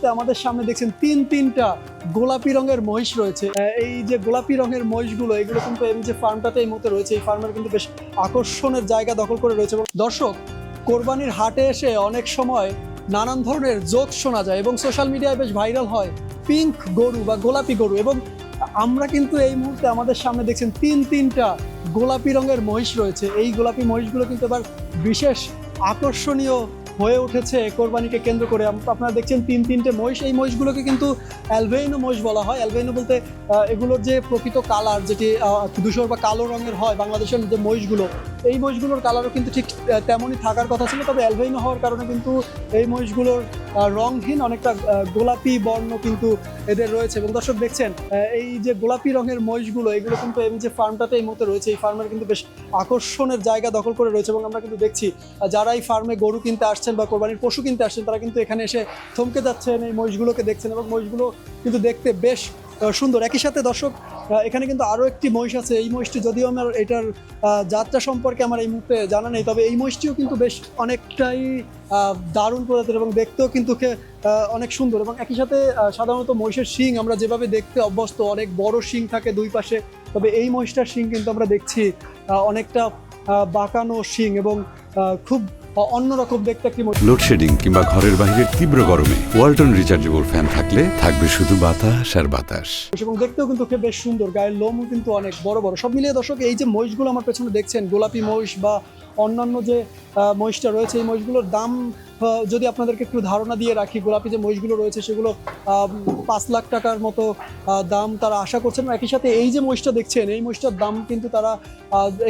মুহূর্তে আমাদের সামনে দেখছেন তিনটা গোলাপি রঙের মহিষ রয়েছে। এই যে গোলাপি রঙের মহিষগুলো, এগুলো কিন্তু এই যে ফার্মটাতে এই মুহূর্তে রয়েছে, এই ফার্মের কিন্তু বেশ আকর্ষণের জায়গা দখল করে রয়েছে। এবং দর্শক, কোরবানির হাটে এসে অনেক সময় নানান ধরনের জোকস শোনা যায় এবং সোশ্যাল মিডিয়ায় বেশ ভাইরাল হয় পিঙ্ক গরু বা গোলাপি গরু। এবং আমরা কিন্তু এই মুহূর্তে আমাদের সামনে দেখছেন তিনটা গোলাপি রঙের মহিষ রয়েছে। এই গোলাপি মহিষগুলো কিন্তু এবার বিশেষ আকর্ষণীয় হয়ে উঠেছে কোরবানিকে কেন্দ্র করে। আপনারা দেখছেন তিনটে মহিষ। এই মহিষগুলোকে কিন্তু অ্যালবেইনো মহিষ বলা হয়। অ্যালবেইনো বলতে এগুলোর যে প্রকৃত কালার, যেটি ধূসর বা কালো রঙের হয় বাংলাদেশের যে মহিষগুলো, এই মহিষগুলোর কালারও কিন্তু ঠিক তেমনই থাকার কথা ছিল। তবে অ্যালবেইনো হওয়ার কারণে কিন্তু এই মহিষগুলোর রংহীন অনেকটা গোলাপি বর্ণ কিন্তু এদের রয়েছে। এবং দর্শক দেখছেন এই যে গোলাপি রঙের মহিষগুলো, এগুলো কিন্তু এই যে ফার্মটাতে এই মুহূর্তে রয়েছে, এই ফার্মের কিন্তু বেশ আকর্ষণের জায়গা দখল করে রয়েছে। এবং আমরা কিন্তু দেখছি যারা এই ফার্মে গরু কিনতে আসছেন বা কোরবানির পশু কিনতে আসছেন, তারা কিন্তু এখানে এসে থমকে যাচ্ছেন, এই মহিষগুলোকে দেখছেন। এবং মহিষগুলো কিন্তু দেখতে বেশ সুন্দর। একই সাথে দর্শক, এখানে কিন্তু আরও একটি মহিষ আছে। এই মহিষটি যদিও আমার এটার যাত্রা সম্পর্কে আমার এই মুহূর্তে জানা নেই, তবে এই মহিষটিও কিন্তু বেশ অনেকটাই দারুণ প্রজাতির এবং দেখতেও কিন্তু অনেক সুন্দর। এবং একই সাথে সাধারণত মহিষের শিং আমরা যেভাবে দেখতে অভ্যস্ত, অনেক বড় শিং থাকে দুই পাশে, তবে এই মহিষটার শিং কিন্তু আমরা দেখছি অনেকটা বাঁকানো শিং এবং খুব অন্যরকম দেখতে একটি মহিষ। লোডশেডিং কিংবা ঘরের বাইরের তীব্র গরমে ওয়ালটন রিচার্জেবল ফ্যান থাকলে থাকবে শুধু বাতাস আর বাতাস। এবং দেখতেও কিন্তু বেশ সুন্দর, গায়ের লোমও কিন্তু অনেক বড় বড়। সব মিলিয়ে দর্শক, এই যে মহিষগুলো আমার পেছনে দেখছেন, গোলাপি মহিষ বা অন্যান্য যে মহিষটা রয়েছে, এই মহিষগুলোর দাম যদি আপনাদেরকে একটু ধারণা দিয়ে রাখি, গোলাপি যে মহিষগুলো রয়েছে সেগুলো 5 লাখ টাকার মতো দাম তারা আশা করছেন। একই সাথে এই যে মহিষটা দেখছেন, এই মহিষটার দাম কিন্তু তারা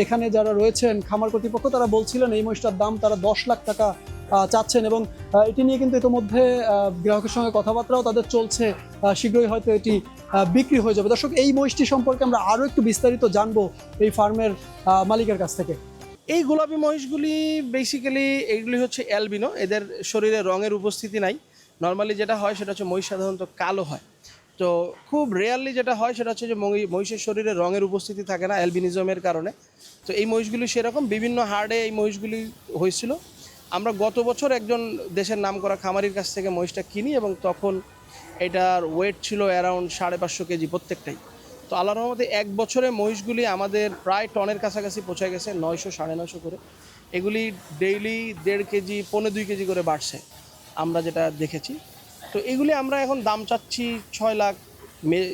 এখানে যারা রয়েছেন খামার কর্তৃপক্ষ, তারা বলছিলেন এই মহিষটার দাম তারা 10 লাখ টাকা চাচ্ছেন। এবং এটি নিয়ে কিন্তু ইতোমধ্যে গ্রাহকের সঙ্গে কথাবার্তাও তাদের চলছে, শীঘ্রই হয়তো এটি বিক্রি হয়ে যাবে। দর্শক, এই মহিষটি সম্পর্কে আমরা আরও একটু বিস্তারিত জানবো এই ফার্মের মালিকের কাছ থেকে। এই গোলাপি মহিষগুলি বেসিক্যালি এইগুলি হচ্ছে অ্যালবিনো। এদের শরীরে রঙের উপস্থিতি নাই। নর্মালি যেটা হয় সেটা হচ্ছে মহিষ সাধারণত কালো হয়। তো খুব রেয়ারলি যেটা হয় সেটা হচ্ছে যে মহিষের শরীরে রঙের উপস্থিতি থাকে না অ্যালবিনিজমের কারণে। তো এই মহিষগুলি সেরকম বিভিন্ন হার্ডে এই মহিষগুলি হয়েছিল। আমরা গত বছর একজন দেশের নামকরা খামারির কাছ থেকে মহিষটা কিনি এবং তখন এটার ওয়েট ছিল অ্যারাউন্ড 550 কেজি প্রত্যেকটাই। তো আল্লাহর রহমতে 1 বছরে মহিষগুলি আমাদের প্রায় টনের কাছাকাছি পৌঁছে গেছে, 900 950 করে। এগুলি ডেইলি 1.5 কেজি 1.5 কেজি করে বাড়ছে আমরা যেটা দেখেছি। তো এগুলি আমরা এখন দাম চাচ্ছি 6 লাখ,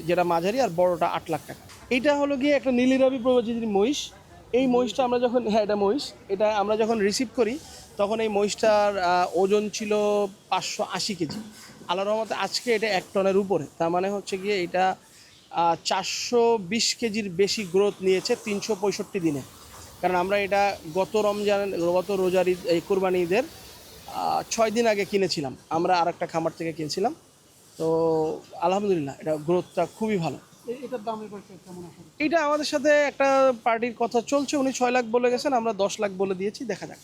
যেটা মাঝারি, আর বড়টা 8 লাখ টাকা। এইটা হলো গিয়ে একটা নীলিরাবি প্রজাতির মহিষ। এই মহিষটা আমরা যখন এটা মহিষ, এটা আমরা যখন রিসিভ করি তখন এই মহিষটার ওজন ছিল 580 কেজি। আল্লাহর রহমতে আজকে এটা 1 টনের উপরে। তার মানে হচ্ছে গিয়ে এটা 420 কেজির বেশি গ্রোথ নিয়েছে 365 দিনে। কারণ আমরা এটা গত রোজার ঈদ, এই কোরবানি ঈদের 6 দিন আগে কিনেছিলাম, আমরা আর একটা খামার থেকে কিনেছিলাম। তো আলহামদুলিল্লাহ এটা গ্রোথটা খুবই ভালো। এটার দাম এবার কেমন আসলে? এটা আমাদের সাথে একটা পার্টির কথা চলছে, উনি 6 লাখ বলে গেছেন, আমরা 10 লাখ বলে দিয়েছি, দেখা যাক।